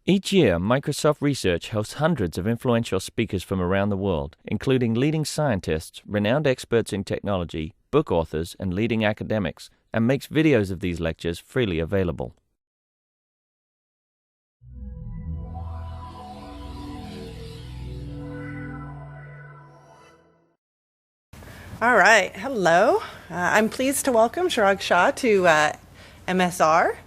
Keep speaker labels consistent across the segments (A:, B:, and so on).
A: Each year, Microsoft Research hosts hundreds of influential speakers from around the world, including leading scientists, renowned experts in technology, book authors, and leading academics, and makes videos of these lectures freely available.
B: All right, hello. I'm pleased to welcome Chirag Shah to MSR.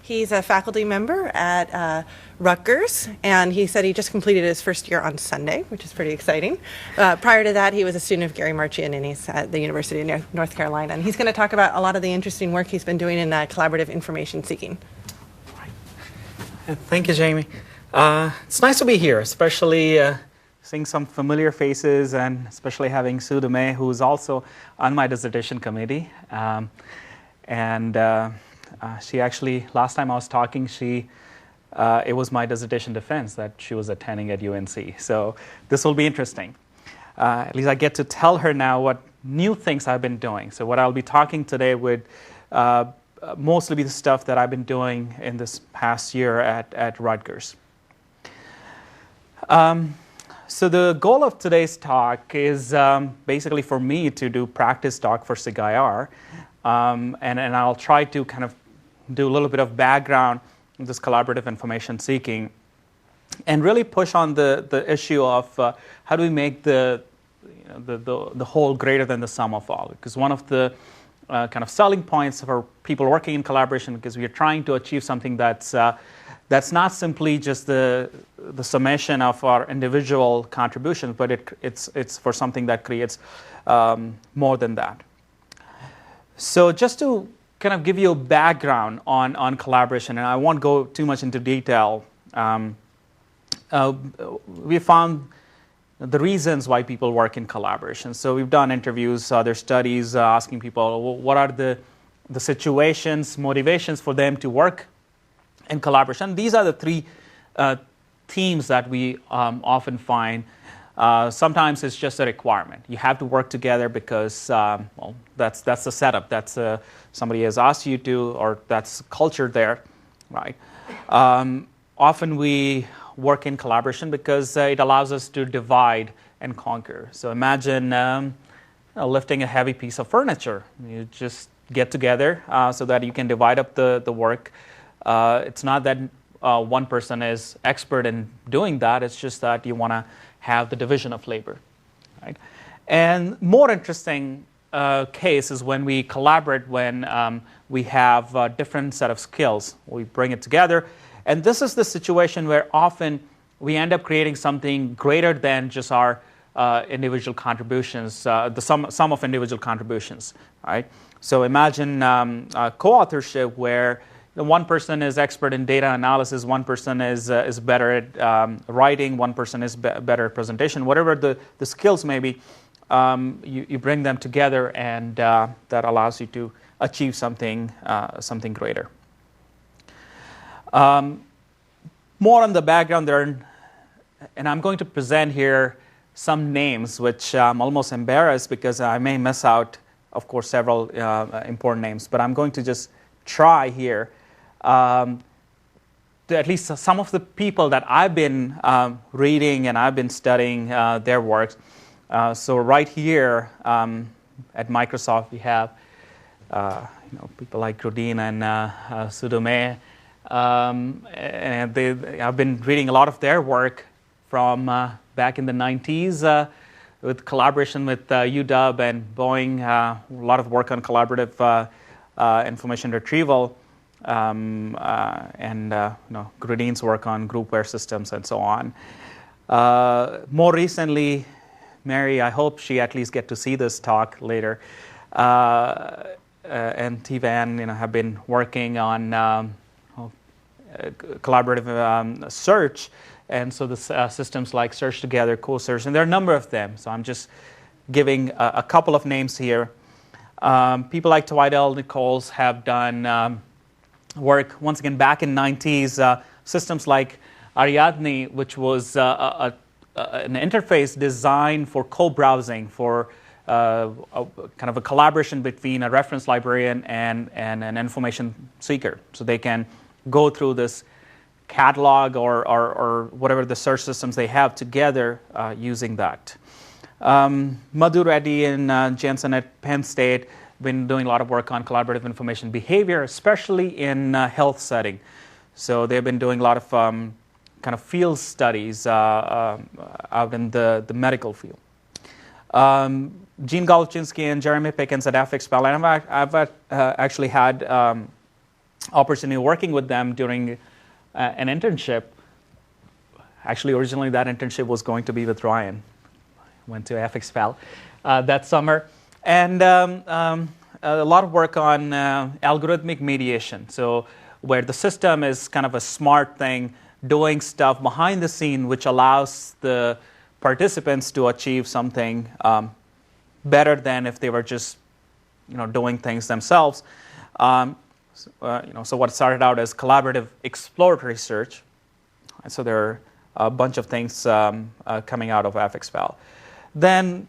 B: He's a faculty member at Rutgers, and he said he just completed his first year on Sunday, which is pretty exciting. Prior to that, he was a student of Gary Marchianini's at the University of North Carolina, and he's going to talk about a lot of the interesting work he's been doing in collaborative information seeking.
C: Thank you, Jamie. It's nice to be here, especially seeing some familiar faces, and especially having Sue DeMay, who's also on my dissertation committee. She actually, last time I was talking, it was my dissertation defense that she was attending at UNC. So this will be interesting. At least I get to tell her now what new things I've been doing. So what I'll be talking today would mostly be the stuff that I've been doing in this past year at Rutgers. So the goal of today's talk is basically for me to do practice talk for SIG-IR. And I'll try to kind of do a little bit of background in this collaborative information seeking and really push on the issue of how do we make the whole greater than the sum of all. Because one of the kind of selling points for people working in collaboration, because we are trying to achieve something that's not simply just the summation of our individual contributions, but it's for something that creates more than that. So just to kind of give you a background on collaboration, and I won't go too much into detail, we found the reasons why people work in collaboration. So we've done interviews, other studies asking people what are the situations, motivations for them to work in collaboration. These are the three themes that we often find. Sometimes it's just a requirement. You have to work together because that's the setup. That's somebody has asked you to, or that's culture there, right? Often we work in collaboration because it allows us to divide and conquer. So imagine lifting a heavy piece of furniture. You just get together so that you can divide up the work. It's not that one person is expert in doing that. It's just that you want to have the division of labor, right? And more interesting case is when we collaborate, when we have a different set of skills. We bring it together. And this is the situation where often we end up creating something greater than just our individual contributions, the sum of individual contributions, right? So imagine co-authorship where one person is expert in data analysis, one person is better at writing, one person is better at presentation. Whatever the skills may be, you bring them together, and that allows you to achieve something greater. More on the background there, and I'm going to present here some names, which I'm almost embarrassed because I may miss out, of course, several important names, but I'm going to just try here. At least some of the people that I've been reading and I've been studying their works. So right here at Microsoft, we have people like Rodin and Sue DeMay, and I've been reading a lot of their work from back in the 90s with collaboration with UW and Boeing, a lot of work on collaborative information retrieval. Rodin's work on groupware systems and so on. More recently, Mary, I hope she at least get to see this talk later, and T-Van have been working on collaborative search, and so the systems like Search Together, Co-Search, and there are a number of them. So I'm just giving a couple of names here. People like Twidell Nichols have done work, once again, back in 90s, systems like Ariadne, which was an interface designed for co-browsing, for kind of a collaboration between a reference librarian and an information seeker. So they can go through this catalog or whatever the search systems they have together using that. Madhu Reddy and Jensen at Penn State been doing a lot of work on collaborative information behavior, especially in health setting. So they've been doing a lot of kind of field studies out in the medical field. Gene Golubchinsky and Jeremy Pickens at FXPAL, and I've actually had opportunity working with them during an internship. Actually, originally that internship was going to be with Ryan. Went to FXPAL that summer. And a lot of work on algorithmic mediation. So where the system is kind of a smart thing doing stuff behind the scene, which allows the participants to achieve something better than if they were just doing things themselves. So what started out as collaborative exploratory research. And so there are a bunch of things coming out of FXPAL. Then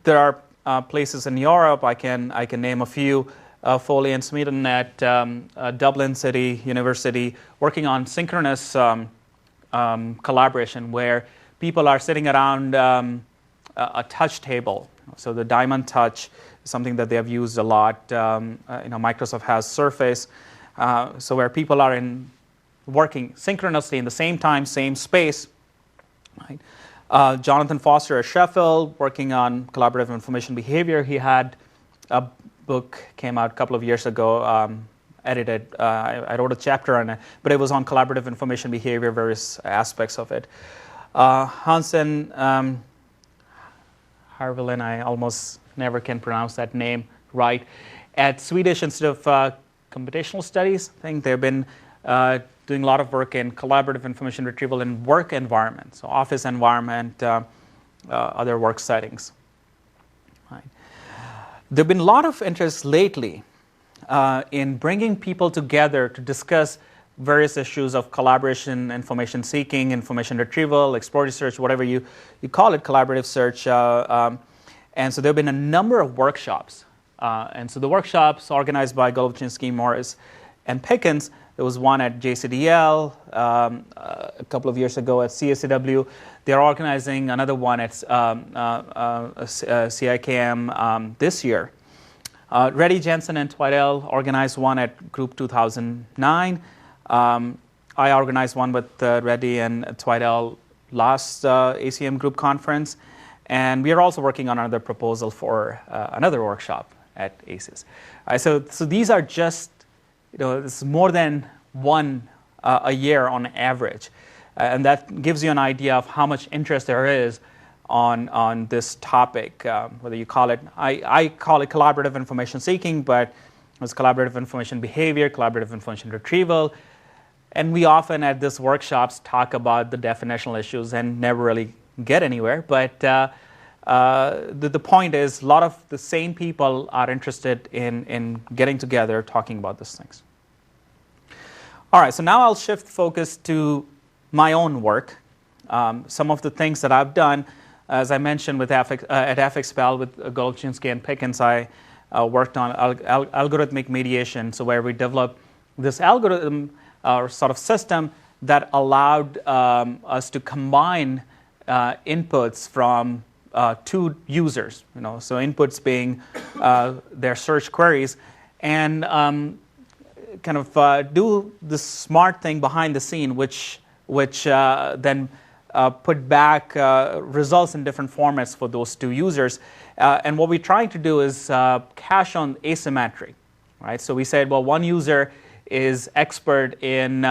C: there are places in Europe. I can name a few. Foley and Smeaton at Dublin City University, working on synchronous collaboration, where people are sitting around a touch table. So the Diamond Touch is something that they have used a lot. Microsoft has Surface, so where people are working synchronously in the same time, same space. Right? Jonathan Foster at Sheffield, working on collaborative information behavior. He had a book came out a couple of years ago, edited. I wrote a chapter on it, but it was on collaborative information behavior, various aspects of it. Hansen Harvelin, I almost never can pronounce that name right, at Swedish Institute of Computational Studies. I think they've been doing a lot of work in collaborative information retrieval in work environments, so office environment, other work settings. Right. There have been a lot of interest lately in bringing people together to discuss various issues of collaboration, information seeking, information retrieval, exploratory search, whatever you call it, collaborative search. And so there have been a number of workshops. And so the workshops organized by Golubchinsky, Morris, and Pickens. There was one at JCDL a couple of years ago at CSCW. They're organizing another one at CIKM this year. Reddy, Jensen, and Twidell organized one at Group 2009. I organized one with Reddy and Twidell last ACM Group conference. And we are also working on another proposal for another workshop at ACES. So these are just, it's more than one a year on average. And that gives you an idea of how much interest there is on this topic, whether you call it, I call it collaborative information seeking, but it's collaborative information behavior, collaborative information retrieval. And we often at these workshops talk about the definitional issues and never really get anywhere. But the point is, a lot of the same people are interested in getting together, talking about these things. All right, so now I'll shift focus to my own work. Some of the things that I've done, as I mentioned at FXPAL with Golubchinsky and Pickens, I worked on algorithmic mediation, so where we developed this algorithm or sort of system that allowed us to combine inputs from two users, so inputs being their search queries, and kind of do the smart thing behind the scene, which then put back results in different formats for those two users. And what we're trying to do is cache on asymmetry, right? So we said, well, one user is expert in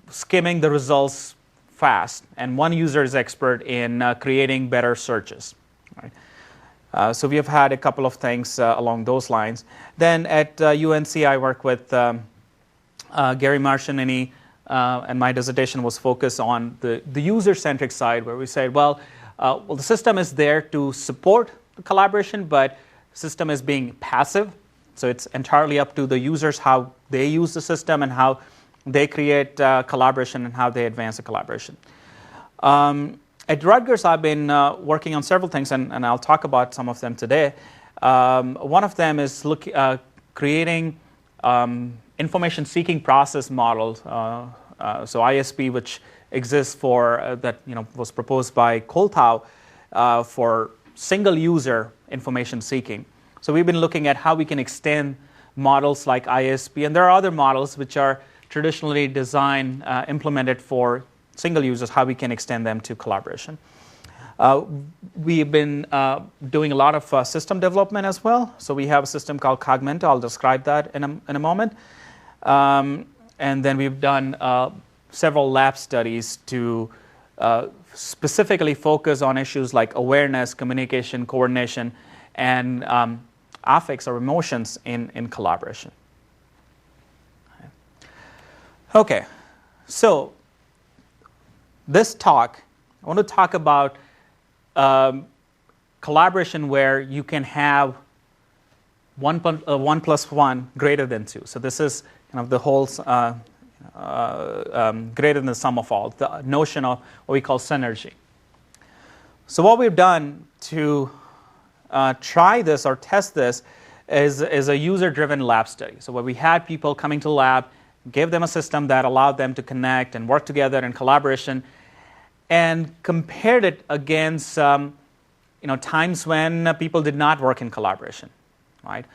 C: skimming the results fast, and one user is expert in creating better searches. Right? So we have had a couple of things along those lines. Then at UNC, I work with Gary Marcianini, and my dissertation was focused on the user-centric side, where we said, well, the system is there to support the collaboration, but the system is being passive. So it's entirely up to the users how they use the system and how they create collaboration and how they advance the collaboration. At Rutgers, I've been working on several things, and I'll talk about some of them today. One of them is creating information seeking process model, so ISP, which exists for that was proposed by Koltow for single user information seeking. So we've been looking at how we can extend models like ISP, and there are other models which are traditionally designed, implemented for single users, how we can extend them to collaboration. We've been doing a lot of system development as well. So we have a system called Coagmento. I'll describe that in a moment. And then we've done several lab studies to specifically focus on issues like awareness, communication, coordination, and affects or emotions in collaboration. Okay, so this talk, I want to talk about collaboration where you can have 1 plus 1 greater than 2. So this is kind of the whole greater than the sum of all, the notion of what we call synergy. So what we've done to try this or test this is a user-driven lab study. So where we had people coming to the lab, gave them a system that allowed them to connect and work together in collaboration, and compared it against times when people did not work in collaboration, right?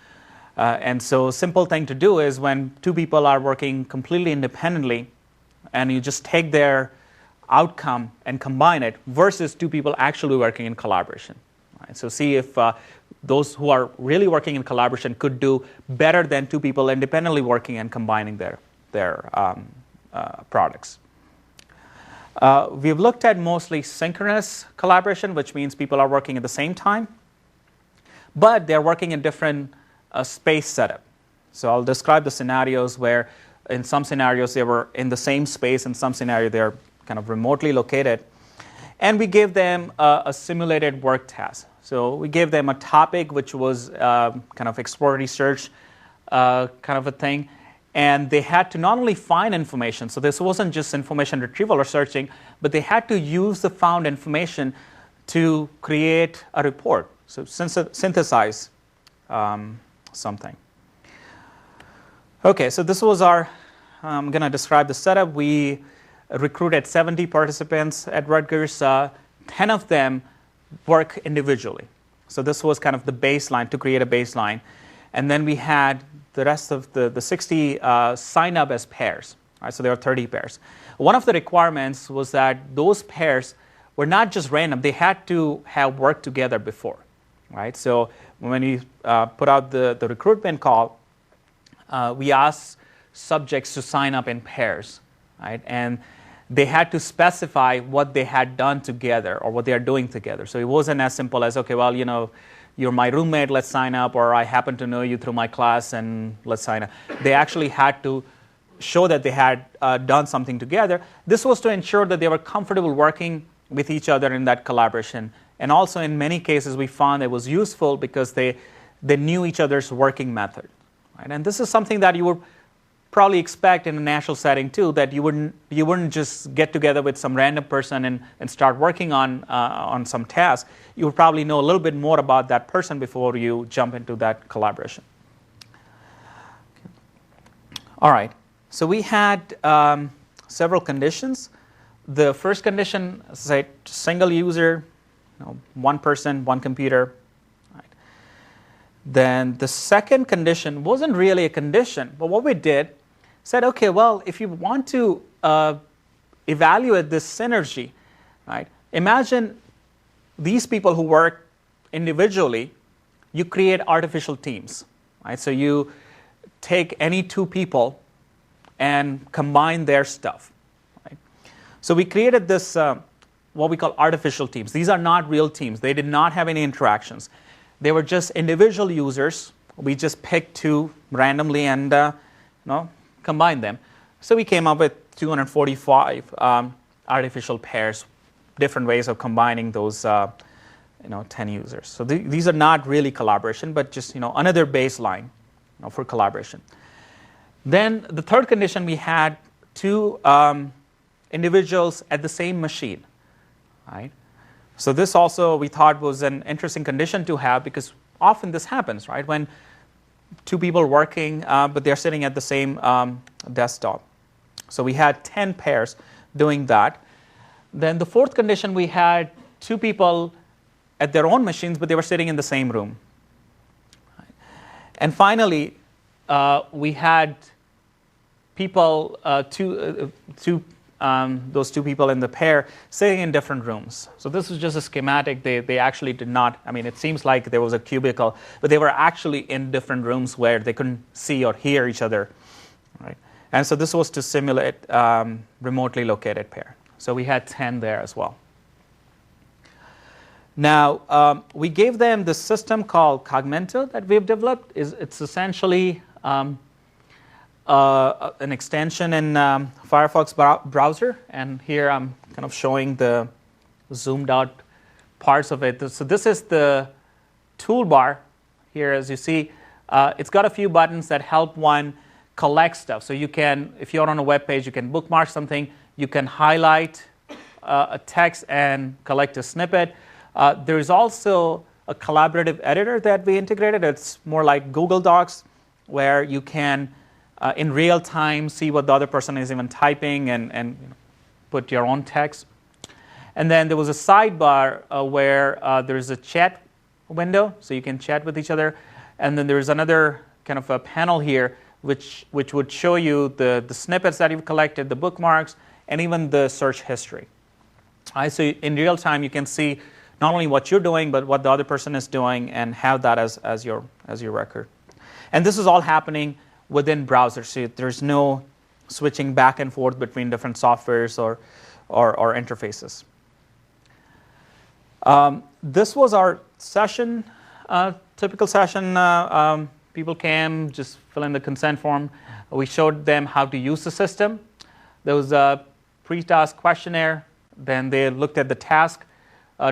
C: And so a simple thing to do is when two people are working completely independently and you just take their outcome and combine it versus two people actually working in collaboration. Right? So see if those who are really working in collaboration could do better than two people independently working and combining their products. We've looked at mostly synchronous collaboration, which means people are working at the same time, but they're working in different space setup. So I'll describe the scenarios where in some scenarios they were in the same space, in some scenario they're kind of remotely located. And we gave them a simulated work task. So we gave them a topic which was kind of exploratory search kind of a thing. And they had to not only find information, so this wasn't just information retrieval or searching, but they had to use the found information to create a report, so synthesize something. Okay, so this was I'm going to describe the setup. We recruited 70 participants at Rutgers. 10 of them work individually. So this was kind of the baseline, to create a baseline. And then we had the rest of the 60 sign up as pairs. Right? So there are 30 pairs. One of the requirements was that those pairs were not just random. They had to have worked together before. Right? So when we put out the recruitment call, we asked subjects to sign up in pairs. Right? And they had to specify what they had done together or what they are doing together. So it wasn't as simple as, okay, well, you're my roommate, let's sign up, or I happen to know you through my class and let's sign up. They actually had to show that they had done something together. This was to ensure that they were comfortable working with each other in that collaboration. And also in many cases we found it was useful because they knew each other's working method. Right? And this is something that you would probably expect in a national setting too, that you wouldn't just get together with some random person and start working on some task. You would probably know a little bit more about that person before you jump into that collaboration. All right, so we had several conditions. The first condition, say single user, one person, one computer. Right. Then the second condition wasn't really a condition, but what we did said, okay, well, if you want to evaluate this synergy, right? Imagine these people who work individually, you create artificial teams, right? So you take any two people and combine their stuff, right? So we created this, what we call artificial teams. These are not real teams. They did not have any interactions. They were just individual users. We just picked two randomly and combine them. So we came up with 245 artificial pairs, different ways of combining those 10 users. So these are not really collaboration, but just another baseline for collaboration. Then the third condition, we had two individuals at the same machine. Right? So this also we thought was an interesting condition to have because often this happens, right? When two people working, but they're sitting at the same desktop. So we had 10 pairs doing that. Then the fourth condition, we had two people at their own machines, but they were sitting in the same room. And finally, we had people, those two people in the pair sitting in different rooms. So this is just a schematic. They actually did not, I mean, it seems like there was a cubicle, but they were actually in different rooms where they couldn't see or hear each other. Right? And so this was to simulate remotely located pair. So we had 10 there as well. Now, we gave them this system called Coagmento that we've developed. It's essentially an extension in Firefox browser. And here I'm kind of showing the zoomed out parts of it. So this is the toolbar here, as you see. It's got a few buttons that help one collect stuff. So you can, if you're on a web page, you can bookmark something. You can highlight a text and collect a snippet. There's also a collaborative editor that we integrated. It's more like Google Docs, where you can, in real time, see what the other person is even typing and put your own text. And then there was a sidebar where there's a chat window, so you can chat with each other. And then there's another kind of a panel here, which would show you the snippets that you've collected, the bookmarks, and even the search history. So in real time, you can see not only what you're doing, but what the other person is doing, and have that as your record. And this is all happening within browsers. So there's no switching back and forth between different softwares or interfaces. This was our session, typical session. People came, just fill in the consent form. We showed them how to use the system. There was a pre-task questionnaire. Then they looked at the task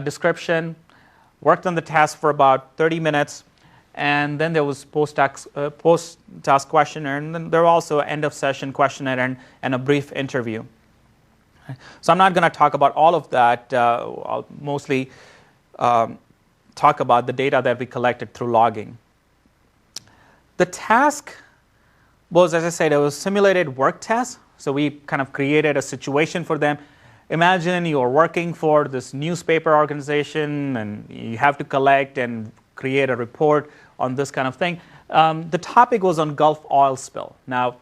C: description, worked on the task for about 30 minutes, and then there was post-task questionnaire, and then there was also an end-of-session questionnaire and a brief interview. So I'm not going to talk about all of that. I'll mostly talk about the data that we collected through logging. The task was, as I said, it was a simulated work task. So we kind of created a situation for them. Imagine you are working for this newspaper organization, and you have to collect and create a report on this kind of thing. The topic was on Gulf oil spill. Now,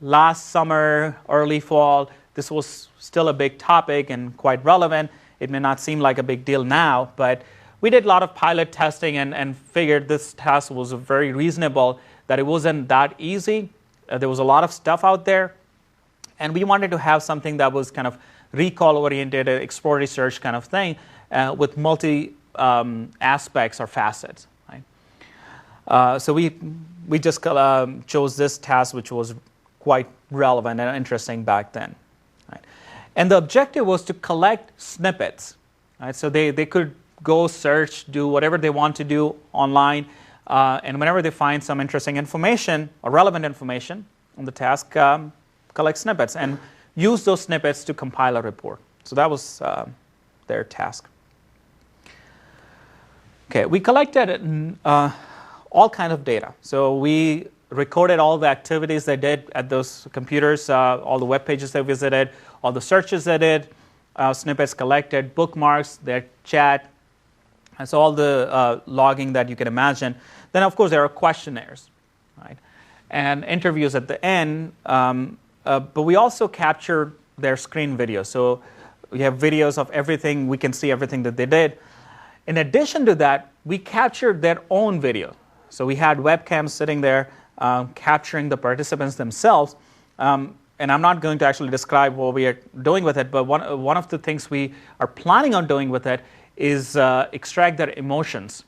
C: last summer, early fall, this was still a big topic and quite relevant. It may not seem like a big deal now, but we did a lot of pilot testing and figured this task was very reasonable, that it wasn't that easy. There was a lot of stuff out there, and we wanted to have something that was kind of recall-oriented, exploratory search kind of thing with multi aspects or facets. Right? So we just chose this task, which was quite relevant and interesting back then. Right? And the objective was to collect snippets. Right? So they could go search, do whatever they want to do online, and whenever they find some interesting information or relevant information on the task, collect snippets and use those snippets to compile a report. So that was their task. Okay, we collected all kind of data. So we recorded all the activities they did at those computers, all the web pages they visited, all the searches they did, snippets collected, bookmarks, their chat, and so all the logging that you can imagine. Then, of course, there are questionnaires, right, and interviews at the end. But we also captured their screen video. So we have videos of everything. We can see everything that they did. In addition to that, we captured their own video. So we had webcams sitting there capturing the participants themselves. And I'm not going to actually describe what we are doing with it, but one of the things we are planning on doing with it is extract their emotions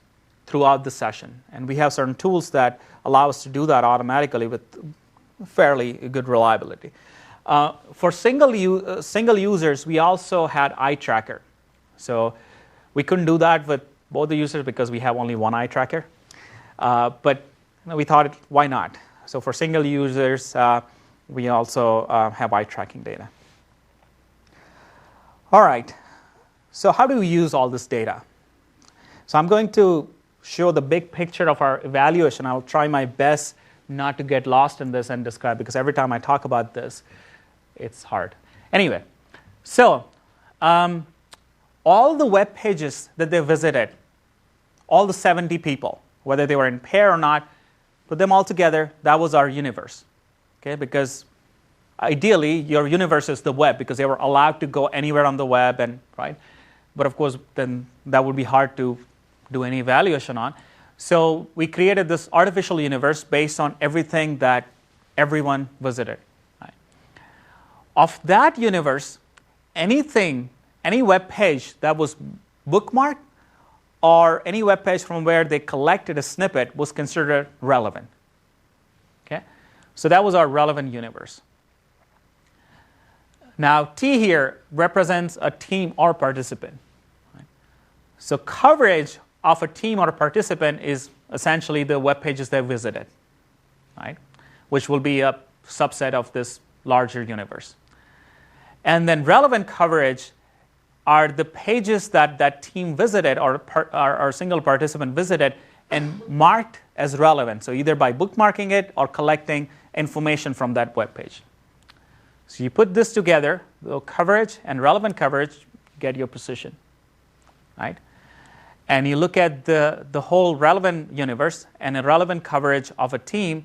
C: throughout the session. And we have certain tools that allow us to do that automatically with fairly good reliability. For single users, we also had eye tracker. So we couldn't do that with both the users because we have only one eye tracker. But we thought, why not? So for single users, we also have eye tracking data. All right. So how do we use all this data? So I'm going to show the big picture of our evaluation. I'll try my best not to get lost in this and describe, because every time I talk about this, it's hard. Anyway, so all the web pages that they visited, all the 70 people, whether they were in pair or not, put them all together, that was our universe. Okay, because ideally your universe is the web, because they were allowed to go anywhere on the web, and right. But of course, then that would be hard to do any evaluation on. So we created this artificial universe based on everything that everyone visited. Right? Of that universe, anything, any web page that was bookmarked or any web page from where they collected a snippet was considered relevant. Okay? So that was our relevant universe. Now, T here represents a team or participant. Right? So coverage of a team or a participant is essentially the web pages they visited, right? Which will be a subset of this larger universe. And then relevant coverage are the pages that that team visited or single participant visited and marked as relevant. So either by bookmarking it or collecting information from that web page. So you put this together, the coverage and relevant coverage, get your position, right? And you look at the whole relevant universe and a relevant coverage of a team,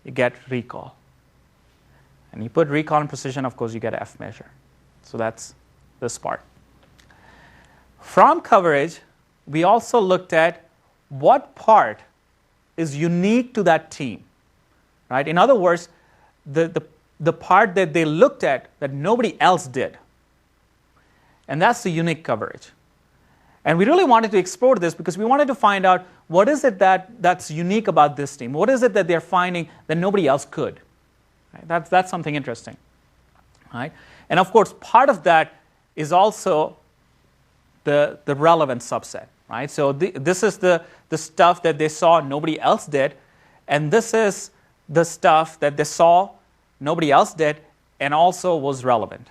C: you get recall. And you put recall and precision, of course, you get F measure. So that's this part. From coverage, we also looked at what part is unique to that team, right? In other words, the part that they looked at that nobody else did. And that's the unique coverage. And we really wanted to explore this because we wanted to find out what is it that's unique about this team? What is it that they're finding that nobody else could? Right? That's something interesting. Right? And of course, part of that is also the relevant subset. Right? So this is the stuff that they saw nobody else did, and this is the stuff that they saw nobody else did and also was relevant.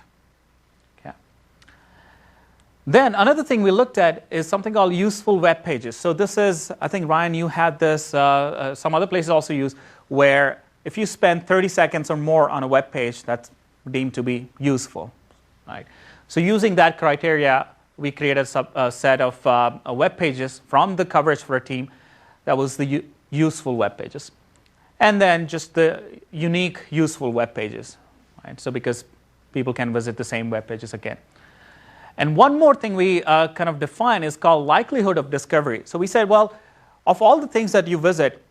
C: Then another thing we looked at is something called useful web pages. So this is, I think Ryan, you had this, some other places also use, where if you spend 30 seconds or more on a web page, that's deemed to be useful. Right? So using that criteria, we created a set of web pages from the coverage for a team that was the useful web pages. And then just the unique useful web pages. Right? So because people can visit the same web pages again. And one more thing we kind of define is called likelihood of discovery. So we said, well, of all the things that you visit,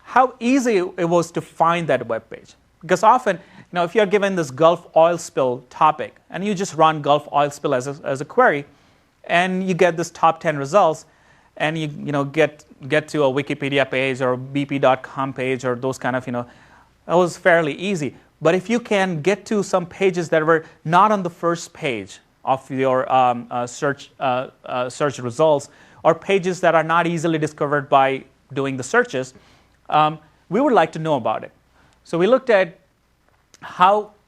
C: how easy it was to find that web page. Because often, if you're given this Gulf oil spill topic, and you just run Gulf oil spill as a query, and you get this top 10 results, and you get to a Wikipedia page or bp.com page or those kind of, that was fairly easy. But if you can get to some pages that were not on the first page of your search results, or pages that are not easily discovered by doing the searches, we would like to know about it. So we looked at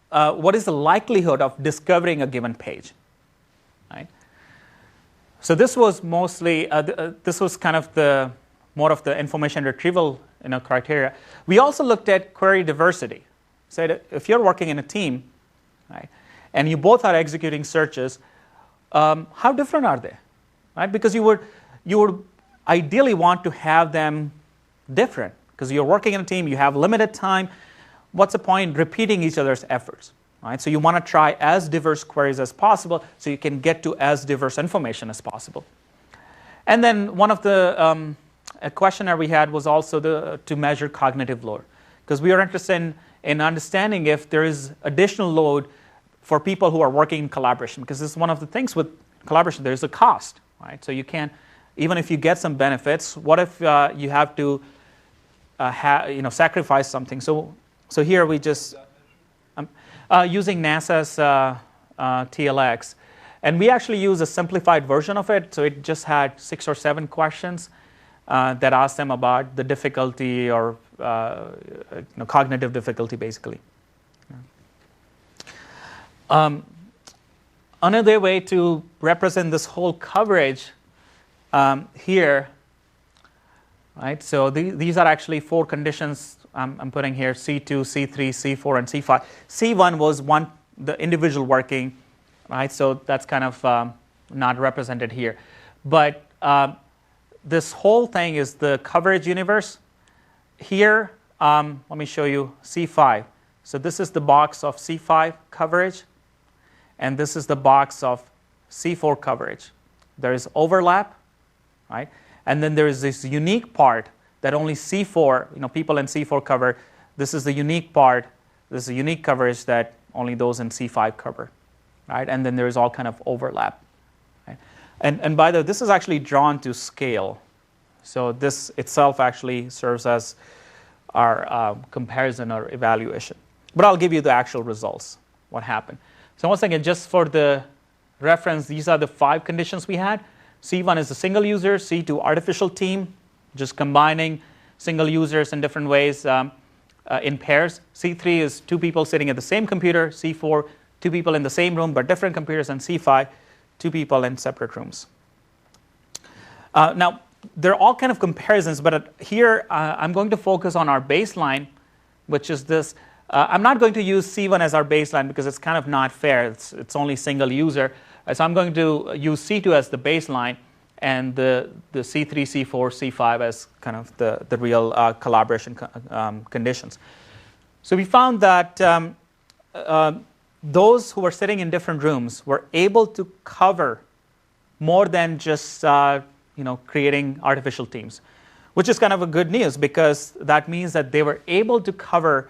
C: what is the likelihood of discovering a given page. Right? So this was mostly, this was kind of more of the information retrieval criteria. We also looked at query diversity. So if you're working in a team, right, and you both are executing searches, how different are they? Right? Because you would ideally want to have them different, because you're working in a team, you have limited time. What's the point repeating each other's efforts? Right? So you want to try as diverse queries as possible so you can get to as diverse information as possible. And then one of the a questionnaire we had was also to measure cognitive load, because we are interested in understanding if there is additional load for people who are working in collaboration, because this is one of the things with collaboration, there's a cost, right? So you can't, even if you get some benefits, what if you have to sacrifice something? So here we just, using NASA's TLX, and we actually use a simplified version of it, so it just had 6 or 7 questions that asked them about the difficulty or cognitive difficulty, basically. Another way to represent this whole coverage here right? So these are actually 4 conditions I'm putting here: C2, C3, C4, and C5. C1 was the individual working, right? So that's kind of not represented here. But this whole thing is the coverage universe. Here, let me show you C5. So this is the box of C5 coverage, and this is the box of C4 coverage. There is overlap, right? And then there is this unique part that only C4, people in C4 cover. This is the unique part. This is a unique coverage that only those in C5 cover, right? And then there is all kind of overlap. Right? And by the way, this is actually drawn to scale. So this itself actually serves as our comparison or evaluation. But I'll give you the actual results, what happened. So once again, just for the reference, these are the 5 conditions we had. C1 is a single user, C2 artificial team, just combining single users in different ways in pairs. C3 is 2 people sitting at the same computer, C4, 2 people in the same room but different computers, and C5, 2 people in separate rooms. Now, there are all kind of comparisons, but here I'm going to focus on our baseline, which is this. I'm not going to use C1 as our baseline because it's kind of not fair. It's only single user. So I'm going to use C2 as the baseline and the C3, C4, C5 as kind of the real collaboration conditions. So we found that those who were sitting in different rooms were able to cover more than just creating artificial teams, which is kind of a good news because that means that they were able to cover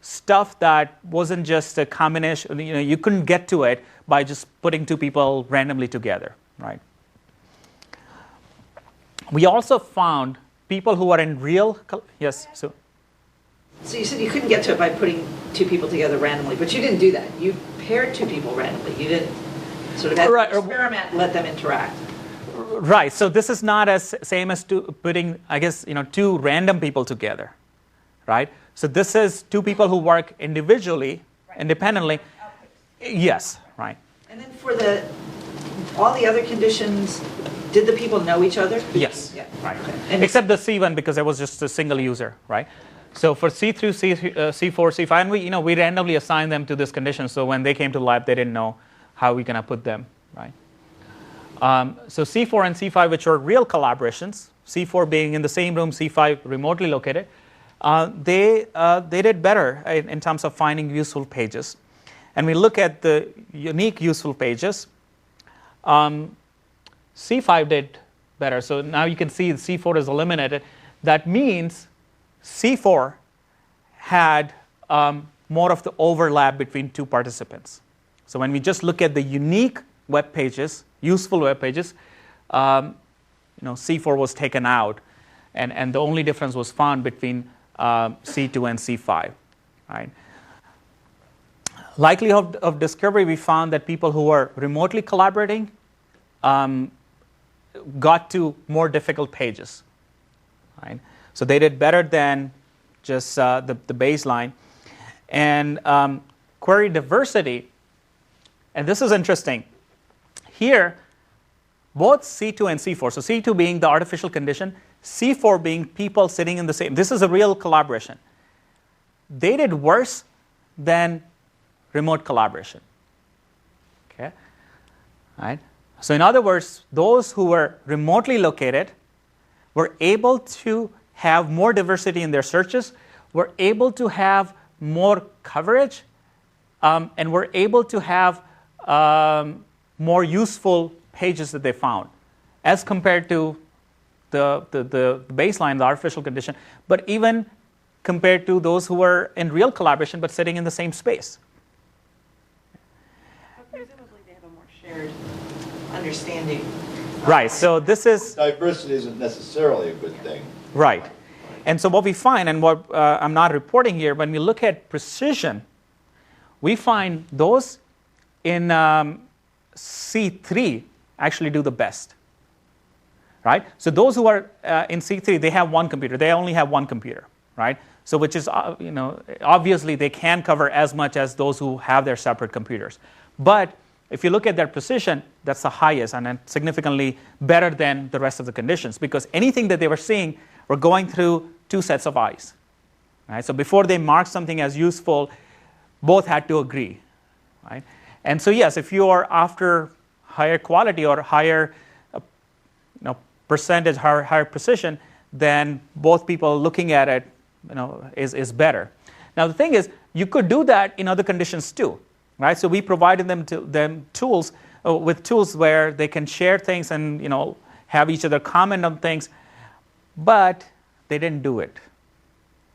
C: stuff that wasn't just a combination. You couldn't get to it by just putting 2 people randomly together, right? We also found people who are in real. Yes. So
D: you said you couldn't get to it by putting 2 people together randomly, but you didn't do that. You paired 2 people randomly. You didn't sort of experiment and let them interact.
C: Right. So this is not as same as putting, I guess, 2 random people together, right? So this is 2 people who work individually, independently. Yes. Right.
D: And then for all the other conditions, did the people know each other?
C: Yes.
D: Yeah.
C: Right.
D: Okay. And
C: except the C1 because it was just a single user, right? So for C3, C4, C5, and we randomly assigned them to this condition. So when they came to lab, they didn't know how we're gonna put them, right? So C4 and C5, which are real collaborations, C4 being in the same room, C5 remotely located, they did better in terms of finding useful pages. And we look at the unique useful pages. C5 did better. So now you can see C4 is eliminated. That means C4 had more of the overlap between 2 participants. So when we just look at the unique web pages, useful web pages, C4 was taken out, and the only difference was found between C2 and C5. Right? Likelihood of discovery, we found that people who were remotely collaborating got to more difficult pages. Right? So they did better than just the baseline. And query diversity, and this is interesting. Here, both C2 and C4, so C2 being the artificial condition, C4 being people sitting in the same, this is a real collaboration. They did worse than remote collaboration. Okay? Right? So in other words, those who were remotely located were able to have more diversity in their searches, were able to have more coverage, and were able to have more useful pages that they found as compared to the baseline, the artificial condition, but even compared to those who were in real collaboration but sitting in the same space.
D: Presumably they have a more shared understanding.
C: Right, so this is...
E: Diversity isn't necessarily a good thing.
C: Right. And so what we find, and what I'm not reporting here, when we look at precision, we find those in C3 actually do the best. Right? So those who are in C3, they have 1 computer. They only have 1 computer. Right? So which is, obviously they can cover as much as those who have their separate computers. But if you look at their precision, that's the highest and significantly better than the rest of the conditions, because anything that they were seeing were going through 2 sets of eyes. Right? So before they marked something as useful, both had to agree. Right? And so yes, if you are after higher quality or higher percentage, higher precision, then both people looking at it is better. Now the thing is, you could do that in other conditions too. Right? So we provided them tools with tools where they can share things and have each other comment on things, but they didn't do it.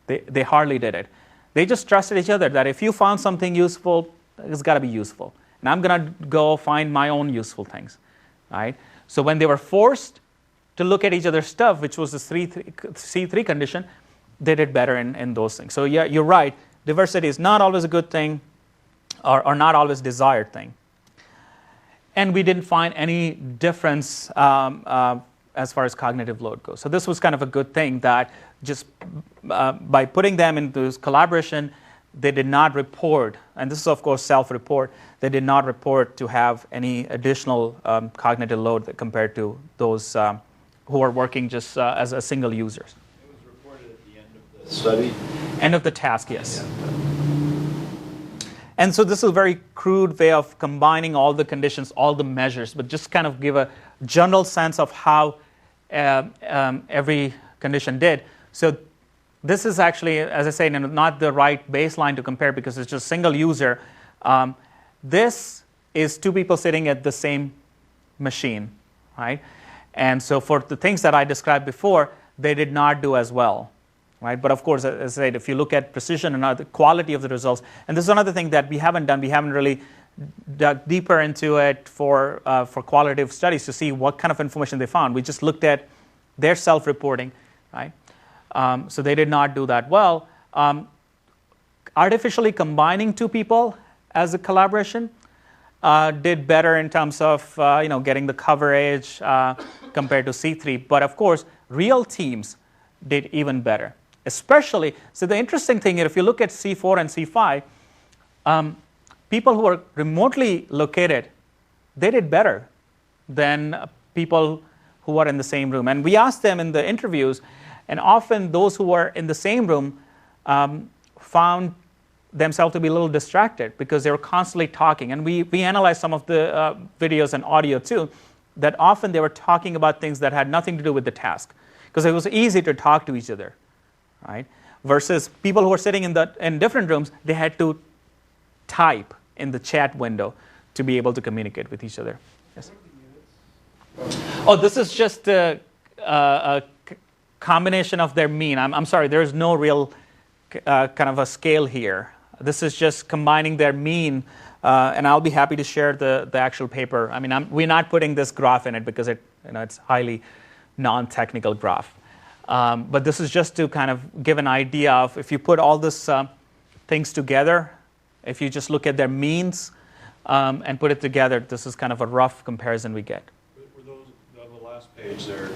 C: They hardly did it. They just trusted each other that if you found something useful, it's got to be useful, and I'm going to go find my own useful things. Right? So when they were forced to look at each other's stuff, which was the C3 condition, they did better in those things. So yeah, you're right. Diversity is not always a good thing, or not always desired thing. And we didn't find any difference as far as cognitive load goes. So this was kind of a good thing, that just by putting them into this collaboration, they did not report, and this is of course self-report, they did not report to have any additional cognitive load compared to those who are working just as a single users.
E: It was reported at the end of the study?
C: End of the task, yes. And so this is a very crude way of combining all the conditions, all the measures, but just kind of give a general sense of how every condition did. So this is actually, as I say, not the right baseline to compare because it's just single user. This is 2 people sitting at the same machine, right? And so for the things that I described before, they did not do as well. Right? But of course, as I said, if you look at precision and the quality of the results, and this is another thing that we haven't done, we haven't really dug deeper into it for qualitative studies to see what kind of information they found. We just looked at their self-reporting, right? So they did not do that well. Artificially combining 2 people as a collaboration did better in terms of getting the coverage compared to C3. But of course, real teams did even better. Especially, so the interesting thing is, if you look at C4 and C5, people who are remotely located, they did better than people who are in the same room. And we asked them in the interviews, and often those who were in the same room found themselves to be a little distracted because they were constantly talking. And we analyzed some of the videos and audio too, that often they were talking about things that had nothing to do with the task, because it was easy to talk to each other. Right? Versus people who are sitting in different rooms, they had to type in the chat window to be able to communicate with each other. Yes. Oh, this is just a combination of their mean. I'm sorry, there is no real kind of a scale here. This is just combining their mean, and I'll be happy to share the actual paper. I mean, we're not putting this graph in it because it's highly non-technical graph. But this is just to kind of give an idea of, if you put all these things together, if you just look at their means and put it together, this is kind of a rough comparison we get.
F: Were those on the last page there,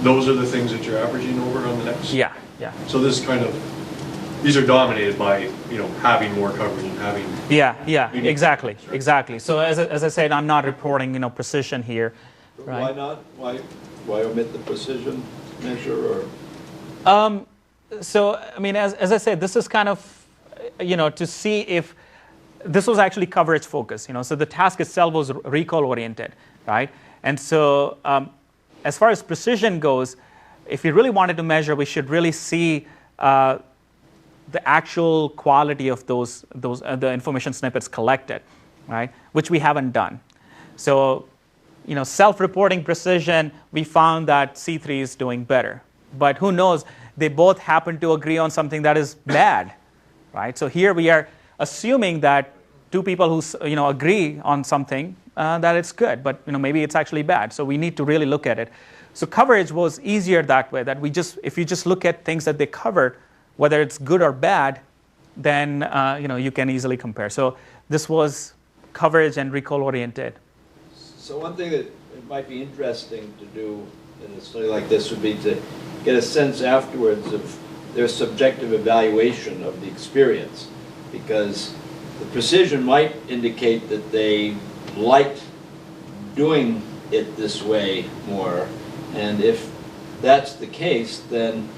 F: those are the things that you're averaging over on the next?
C: Yeah.
F: So this kind of, these are dominated by, having more coverage and having...
C: Yeah, exactly. So as I said, I'm not reporting, precision here. Right?
E: Why not? Why omit the precision measure? Or?
C: So, I mean, as I said, this is kind of, to see if this was actually coverage focused. So the task itself was recall oriented, right? And so, as far as precision goes, if we really wanted to measure, we should really see the actual quality of those the information snippets collected, right? Which we haven't done. So, self-reporting precision, we found that C3 is doing better. But who knows, they both happen to agree on something that is bad, right? So here we are assuming that 2 people who agree on something, that it's good, but maybe it's actually bad. So we need to really look at it. So coverage was easier that way, that if you just look at things that they covered, whether it's good or bad, then you can easily compare. So this was coverage and recall oriented.
E: So one thing that it might be interesting to do in a study like this would be to get a sense afterwards of their subjective evaluation of the experience, because the precision might indicate that they liked doing it this way more. And if that's the case, then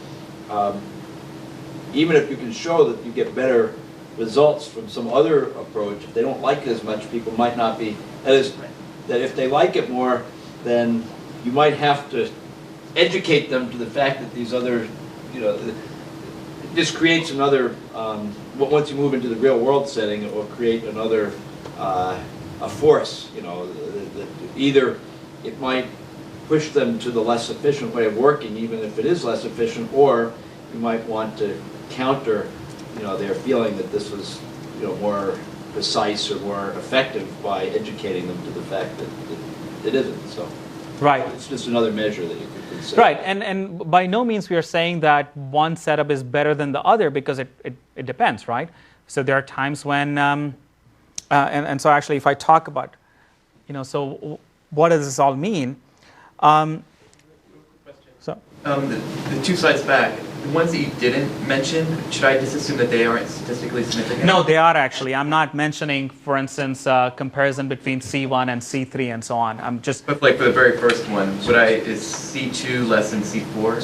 E: even if you can show that you get better results from some other approach, if they don't like it as much, people might not be, that if they like it more, then you might have to educate them to the fact that these other, this creates another, once you move into the real world setting, it will create another, a force, that either it might push them to the less efficient way of working, even if it is less efficient, or you might want to counter, their feeling that this was, more precise or more effective by educating them to the fact that it isn't. So,
C: right,
E: it's just another measure that you could consider.
C: Right, and by no means we are saying that one setup is better than the other, because it depends, right? So there are times when, and so actually, if I talk about, so what does this all mean? So
G: the two slides back, the ones that you didn't mention, should I just assume that they aren't statistically significant?
C: No, they are actually. I'm not mentioning, for instance, comparison between C1 and C3 and so on. I'm just.
G: But like for the very first one, is C2 less than C4,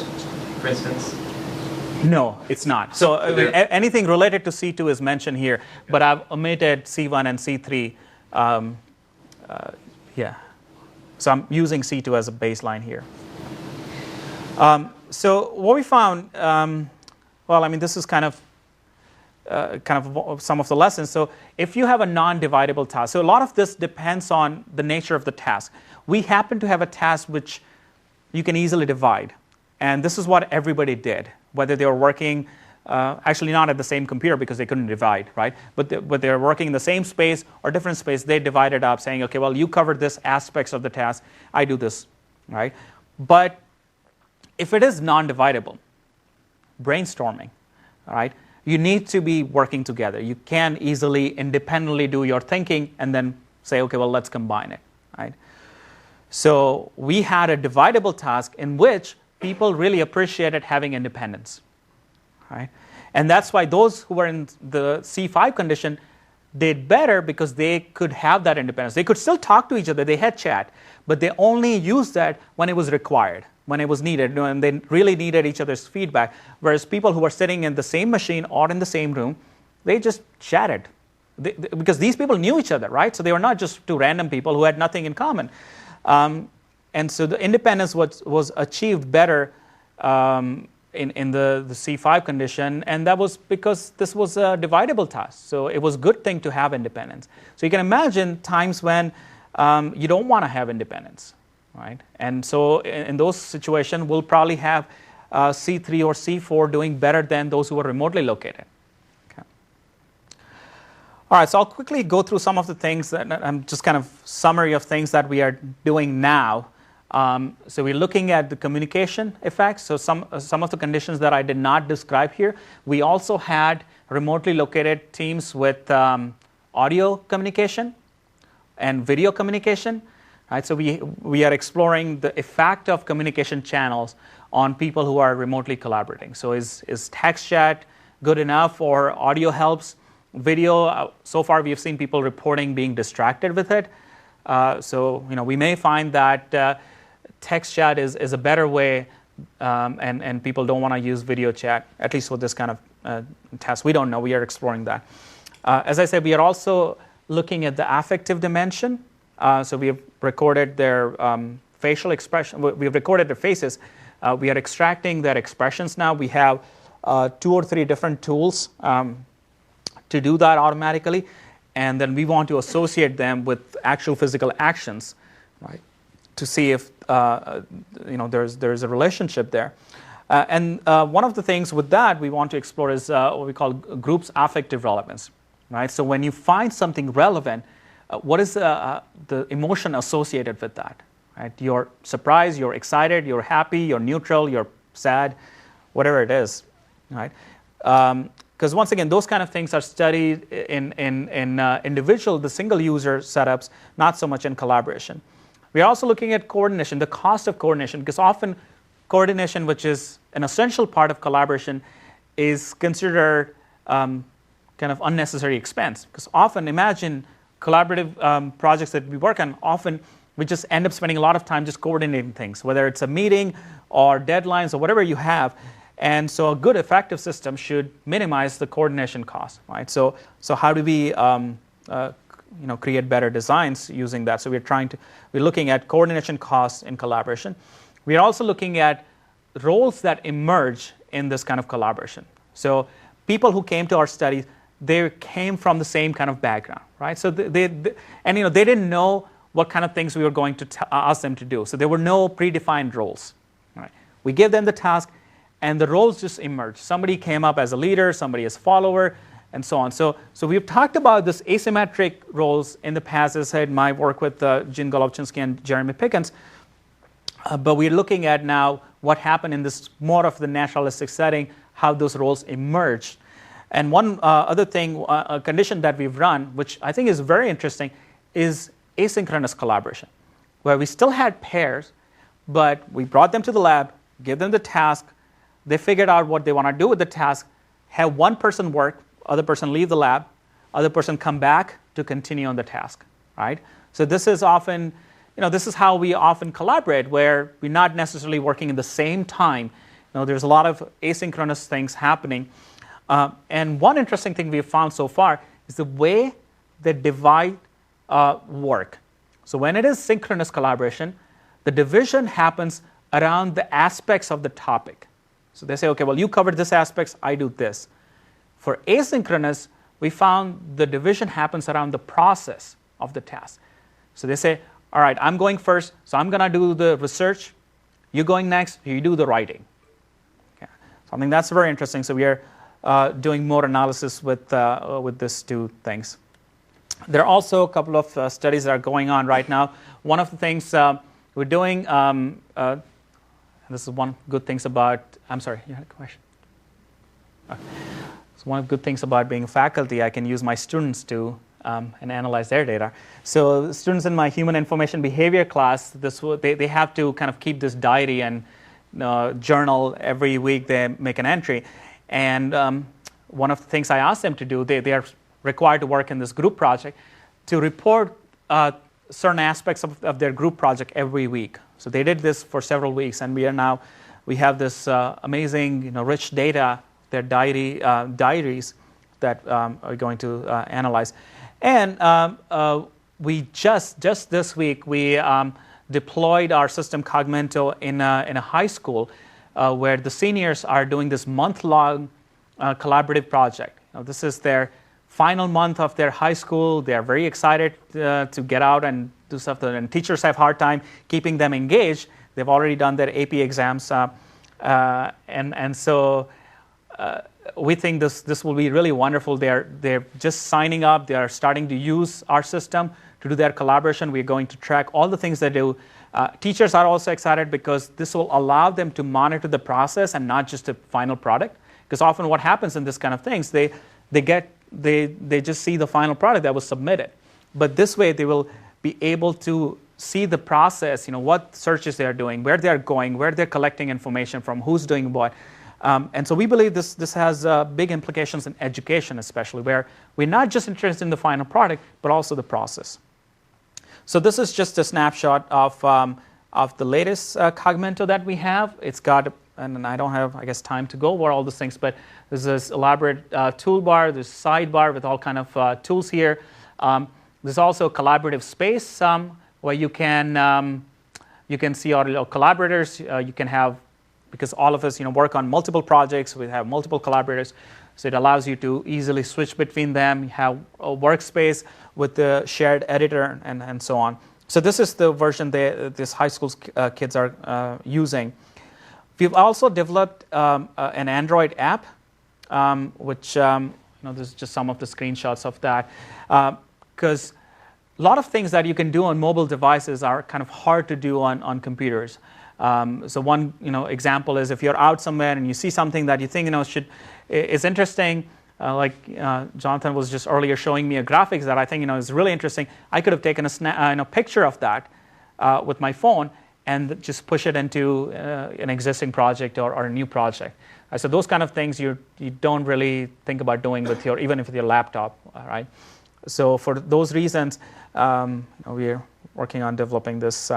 G: for instance?
C: No, it's not. So anything related to C2 is mentioned here, but I've omitted C1 and C3. Yeah. So I'm using C2 as a baseline here. So what we found, this is kind of some of the lessons. So if you have a non-dividable task, so a lot of this depends on the nature of the task. We happen to have a task which you can easily divide, and this is what everybody did, whether they were working, actually not at the same computer because they couldn't divide, right? But they were working in the same space or different space. They divided up, saying, okay, well, you cover this aspects of the task, I do this, right? But if it is non-dividable, brainstorming, all right, you need to be working together. You can't easily independently do your thinking and then say, okay, well, let's combine it, right? So we had a dividable task in which people really appreciated having independence, right? And that's why those who were in the C5 condition did better, because they could have that independence. They could still talk to each other. They had chat, but they only used that when it was required, when it was needed, and they really needed each other's feedback. Whereas people who were sitting in the same machine or in the same room, they just chatted. Because these people knew each other, right? So they were not just two random people who had nothing in common. And so the independence was achieved better in the C5 condition, and that was because this was a dividable task. So it was a good thing to have independence. So you can imagine times when you don't want to have independence, right? And so in those situations, we'll probably have C3 or C4 doing better than those who are remotely located. Okay. All right, so I'll quickly go through some of the things that I'm just kind of summary of things that we are doing now. So we're looking at the communication effects. So some of the conditions that I did not describe here. We also had remotely located teams with audio communication and video communication. Right? So we are exploring the effect of communication channels on people who are remotely collaborating. So is text chat good enough, or audio helps? Video, so far we have seen people reporting being distracted with it. So we may find that text chat is a better way, and people don't want to use video chat, at least with this kind of test. We don't know. We are exploring that. As I said, we are also looking at the affective dimension. So we have recorded their facial expression. We have recorded their faces. We are extracting their expressions now. We have 2 or 3 different tools to do that automatically, and then we want to associate them with actual physical actions, right? To see if there's a relationship there. And one of the things with that we want to explore is what we call groups affective relevance, right? So when you find something relevant, what is the emotion associated with that, right? You're surprised, you're excited, you're happy, you're neutral, you're sad, whatever it is, right? Because once again, those kind of things are studied in individual, the single user setups, not so much in collaboration. We are also looking at coordination, the cost of coordination, because often coordination, which is an essential part of collaboration, is considered kind of unnecessary expense. Because often, imagine collaborative projects that we work on, often we just end up spending a lot of time just coordinating things, whether it's a meeting or deadlines or whatever you have. And so a good effective system should minimize the coordination cost, right? So how do we create better designs using that? So we're looking at coordination costs in collaboration. We're also looking at roles that emerge in this kind of collaboration. So people who came to our studies, they came from the same kind of background, right? So they didn't know what kind of things we were going to ask them to do. So there were no predefined roles. Right? We gave them the task, and the roles just emerged. Somebody came up as a leader, somebody as follower, and so on. So we've talked about this asymmetric roles in the past, as I said, my work with Jean Golovchinsky and Jeremy Pickens. But we're looking at now what happened in this more of the naturalistic setting, how those roles emerged. And one other thing, a condition that we've run, which I think is very interesting, is asynchronous collaboration, where we still had pairs, but we brought them to the lab, gave them the task, they figured out what they want to do with the task, have one person work, other person leave the lab, other person come back to continue on the task, right? So this is often, this is how we often collaborate, where we're not necessarily working in the same time. There's a lot of asynchronous things happening. And one interesting thing we've found so far is the way they divide work. So when it is synchronous collaboration, the division happens around the aspects of the topic. So they say, okay, well, you covered this aspects, I do this. For asynchronous, we found the division happens around the process of the task. So they say, all right, I'm going first, so I'm going to do the research. You're going next, you do the writing. Okay. So I think that's very interesting. So we are doing more analysis with these two things. There are also a couple of studies that are going on right now. One of the things we're doing, this is one good things about, I'm sorry, you had a question? Okay. So one of the good things about being a faculty, I can use my students to and analyze their data. So the students in my human information behavior class, they have to kind of keep this diary and journal every week. They make an entry. And one of the things I asked them to do, they are required to work in this group project to report certain aspects of their group project every week. So they did this for several weeks, and we have this amazing, rich data, their diaries that are going to analyze. And we just this week we deployed our system Coagmento in a high school where the seniors are doing this month-long collaborative project. This is their final month of their high school. They are very excited to get out and do stuff. And teachers have a hard time keeping them engaged. They've already done their AP exams. And so we think this will be really wonderful. They're just signing up. They are starting to use our system to do their collaboration. We're going to track all the things they do. Teachers are also excited because this will allow them to monitor the process and not just the final product. Because often what happens in this kind of things, they just see the final product that was submitted. But this way they will be able to see the process, what searches they are doing, where they are going, where they're collecting information from, who's doing what. And so we believe this has big implications in education, especially, where we're not just interested in the final product, but also the process. So this is just a snapshot of the latest Coagmento that we have. It's got, and I don't have, I guess, time to go over all these things, but there's this elaborate toolbar, there's sidebar with all kind of tools here. There's also a collaborative space where you can see all your collaborators. You can have, because all of us work on multiple projects, we have multiple collaborators, so it allows you to easily switch between them. You have a workspace with the shared editor and so on. So this is the version this high school kids are using. We've also developed an Android app, which this is just some of the screenshots of that, because a lot of things that you can do on mobile devices are kind of hard to do on computers. So one example is if you're out somewhere and you see something that you think is interesting, like Jonathan was just earlier showing me a graphics that I think is really interesting. I could have taken a picture of that with my phone and just push it into an existing project or a new project. So those kind of things you don't really think about doing with even with your laptop, right? So for those reasons, we're working on developing this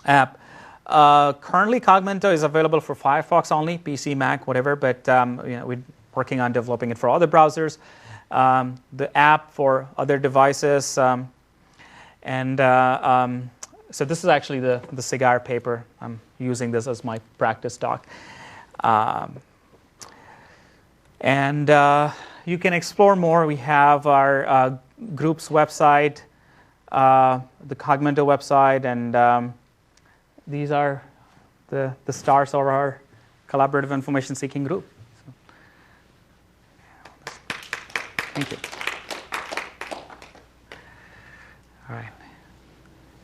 C: app. Currently, Coagmento is available for Firefox only, PC, Mac, whatever, but we're working on developing it for other browsers. The app for other devices, so this is actually the cigar paper. I'm using this as my practice doc. And you can explore more. We have our group's website, the Cogmento website, and these are the stars of our collaborative information seeking group. So, thank you. All right.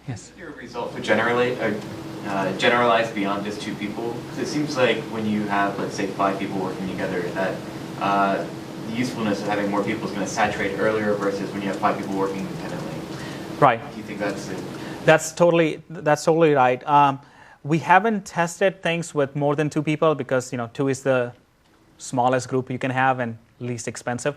C: Yes.
G: Your results would generalize beyond just 2 people? Because it seems like when you have, let's say, 5 people working together, that the usefulness of having more people is going to saturate earlier versus when you have 5 people working independently.
C: Right.
G: Do you think that's it?
C: That's totally right. We haven't tested things with more than 2 people because 2 is the smallest group you can have and least expensive.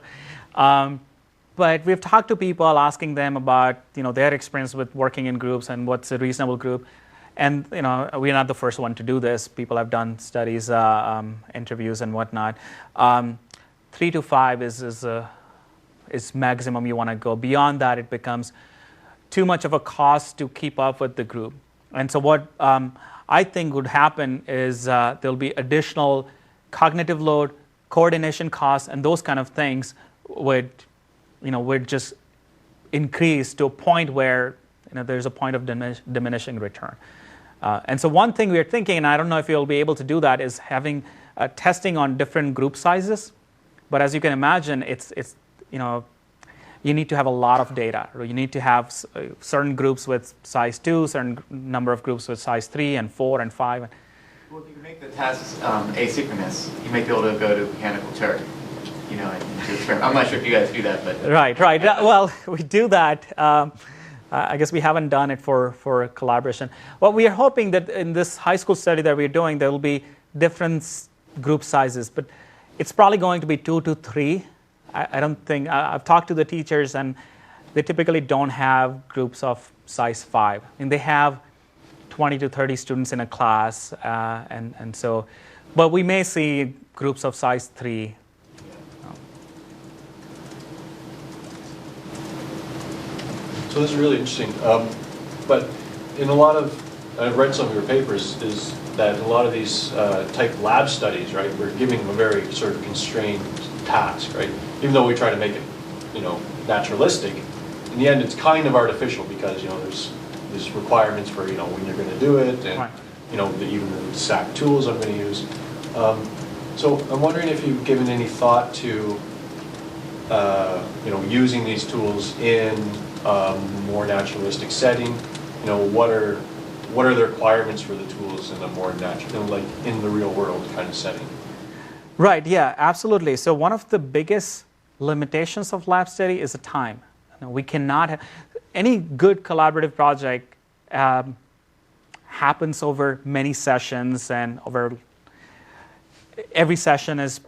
C: But we've talked to people, asking them about their experience with working in groups and what's a reasonable group. And we're not the first one to do this. People have done studies, interviews, and whatnot. 3 to 5 is maximum you want to go. Beyond that, it becomes too much of a cost to keep up with the group. And so what I think would happen is there'll be additional cognitive load, coordination costs, and those kind of things would just increase to a point where there's a point of diminishing return. And so one thing we're thinking, and I don't know if you'll be able to do that, is having testing on different group sizes. But as you can imagine, it's you need to have a lot of data. You need to have certain groups with size 2, certain number of groups with size 3 and 4 and 5.
G: Well, if you can make the tasks asynchronous, you might be able to go to Mechanical Turk. And to experiment. I'm not sure if you guys do that, but
C: right. Well, we do that. I guess we haven't done it for collaboration. Well, we are hoping that in this high school study that we're doing, there will be different group sizes, but it's probably going to be 2 to 3. I don't think I've talked to the teachers, and they typically don't have groups of size 5, and they have 20 to 30 students in a class, and so, but we may see groups of size 3.
F: So this is really interesting. But in a lot of, I've read some of your papers, is that in a lot of these type lab studies, right, we're giving a very sort of constrained task, right? Even though we try to make it, naturalistic, in the end it's kind of artificial because, there's requirements for, when you're going to do it, and,
C: right.
F: Even the SAC tools I'm going to use. So I'm wondering if you've given any thought to, using these tools in more naturalistic setting. What are the requirements for the tools in a more natural, like in the real world kind of setting?
C: Right. Yeah. Absolutely. So one of the biggest limitations of lab study is the time. We cannot have any good collaborative project happens over many sessions, and over every session is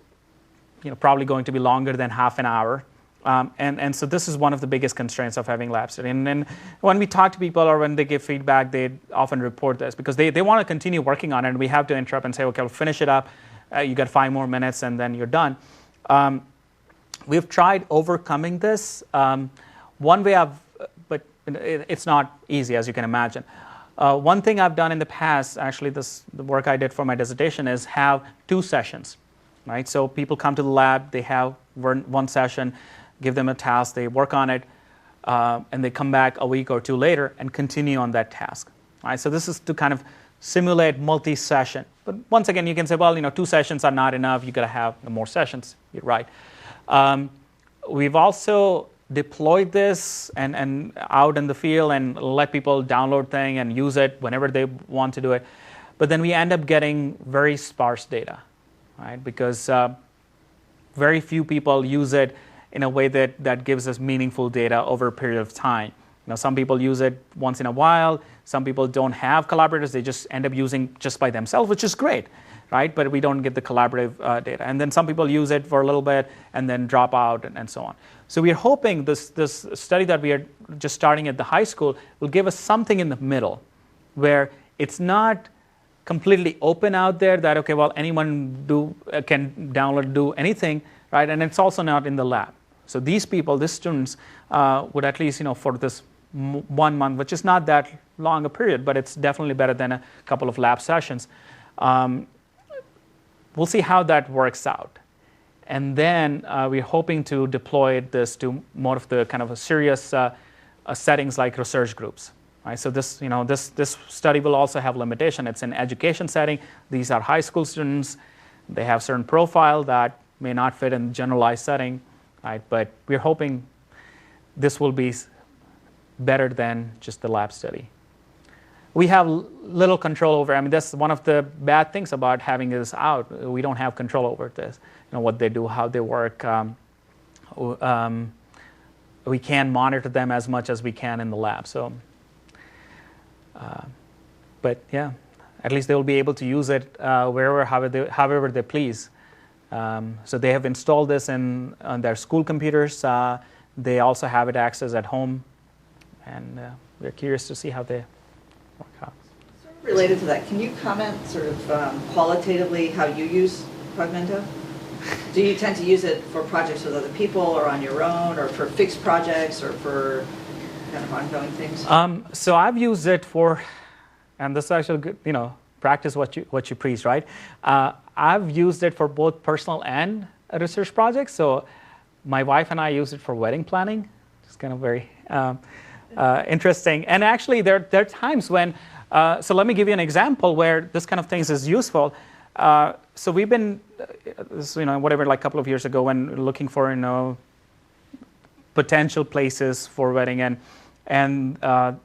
C: probably going to be longer than half an hour. And so this is one of the biggest constraints of having lab study. And when we talk to people or when they give feedback, they often report this because they want to continue working on it, and we have to interrupt and say, okay, we'll finish it up. You got 5 more minutes, and then you're done. We've tried overcoming this. One way but it's not easy, as you can imagine. One thing I've done in the past, actually, the work I did for my dissertation, is have 2 sessions, right? So people come to the lab, they have one session, give them a task, they work on it, and they come back a week or 2 later and continue on that task. Right? So this is to kind of simulate multi-session. But once again, you can say, well, 2 sessions are not enough. You got to have more sessions. You're right. We've also deployed this and out in the field and let people download thing and use it whenever they want to do it. But then we end up getting very sparse data, right? Because very few people use it in a way that gives us meaningful data over a period of time. Some people use it once in a while. Some people don't have collaborators. They just end up using just by themselves, which is great, right? But we don't get the collaborative data. And then some people use it for a little bit and then drop out and so on. So we are hoping this study that we are just starting at the high school will give us something in the middle where it's not completely open out there that, okay, well, anyone can download, do anything, right? And it's also not in the lab. So these people, these students, would at least, for this 1 month, which is not that long a period, but it's definitely better than a couple of lab sessions. We'll see how that works out. And then we're hoping to deploy this to more of the kind of a serious settings like research groups. Right? So this, this study will also have limitation. It's an education setting. These are high school students. They have certain profile that may not fit in generalized setting, right? But we're hoping this will be better than just the lab study. We have little control over. I mean, that's one of the bad things about having this out. We don't have control over this. What they do, how they work. We can't monitor them as much as we can in the lab. So, but yeah, at least they will be able to use it wherever, however they please. So they have installed this on their school computers. They also have it accessed at home, and we're curious to see how they work out.
D: Sort of related to that, can you comment sort of qualitatively how you use Coagmento? Do you tend to use it for projects with other people, or on your own, or for fixed projects, or for kind of ongoing things?
C: So I've used it for, and this is actually good, practice what you preach, right? I've used it for both personal and research projects. So my wife and I use it for wedding planning. It's kind of very interesting. And actually, there are times when, so let me give you an example where this kind of things is useful. So we've been, whatever, like a couple of years ago, when looking for, potential places for wedding, and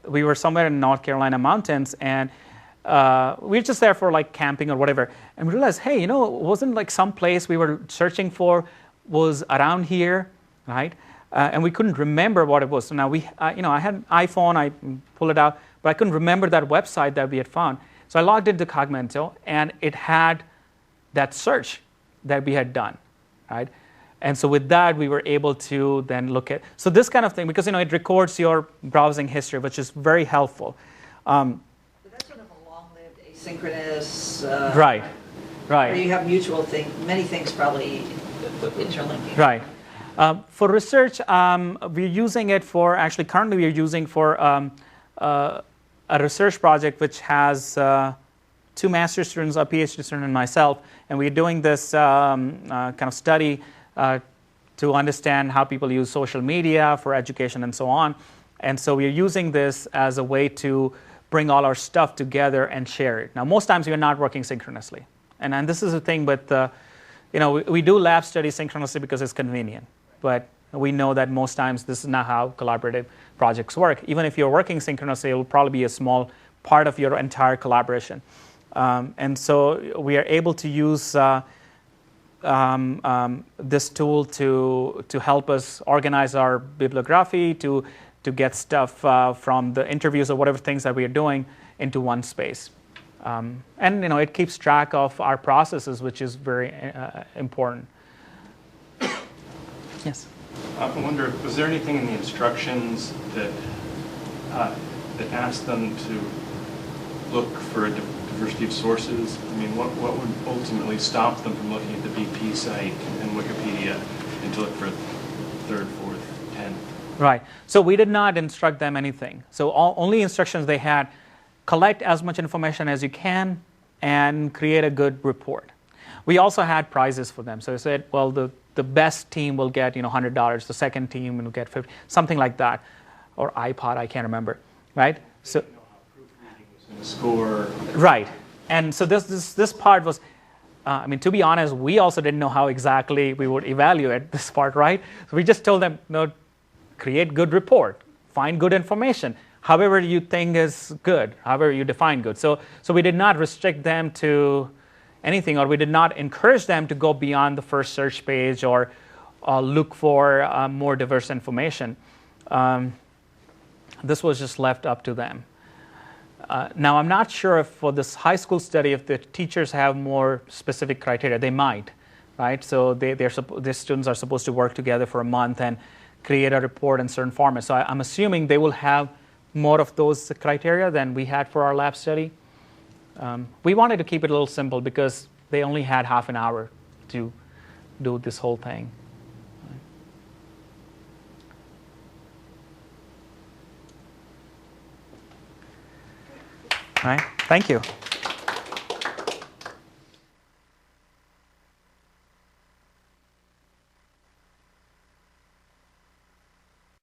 C: we were somewhere in North Carolina mountains, and we were just there for like camping or whatever, and we realized, hey, wasn't like some place we were searching for was around here, right? And we couldn't remember what it was. So now I had an iPhone, I pulled it out, but I couldn't remember that website that we had found. So I logged into Coagmento, and it had that search that we had done, right? And so with that, we were able to then look at, so this kind of thing, because it records your browsing history, which is very helpful.
D: But that's sort of a long-lived asynchronous.
C: Right.
D: Where you have mutual many things probably interlinking.
C: Right. For research, we're using it for, actually currently we're using for a research project which has 2 master's students, a PhD student, and myself, and we're doing this kind of study to understand how people use social media for education and so on. And so we're using this as a way to bring all our stuff together and share it. Now, most times we're not working synchronously. And this is the thing with, we do lab studies synchronously because it's convenient. But we know that most times this is not how collaborative projects work. Even if you're working synchronously, it will probably be a small part of your entire collaboration. And so we are able to use this tool to help us organize our bibliography, to get stuff from the interviews or whatever things that we are doing into one space. And it keeps track of our processes, which is very important. Yes?
H: I wonder, was there anything in the instructions that asked them to look for a diversity of sources? I mean, what would ultimately stop them from looking at the BP site and Wikipedia and to look for 3rd, 4th, 10th?
C: Right. So we did not instruct them anything. So only instructions they had: collect as much information as you can and create a good report. We also had prizes for them. So I said, well, the best team will get $100. The second team will get $50, something like that, or iPod. I can't remember. Right. So.
H: The score.
C: Right. And so this part was, to be honest, we also didn't know how exactly we would evaluate this part, right? So we just told them, create good report, find good information, however you think is good, however you define good. So we did not restrict them to anything, or we did not encourage them to go beyond the first search page or look for more diverse information. This was just left up to them. Now, I'm not sure if for this high school study, if the teachers have more specific criteria. They might, right? So the students are supposed to work together for a month and create a report in certain formats. So I'm assuming they will have more of those criteria than we had for our lab study. We wanted to keep it a little simple because they only had half an hour to do this whole thing. All right, thank you.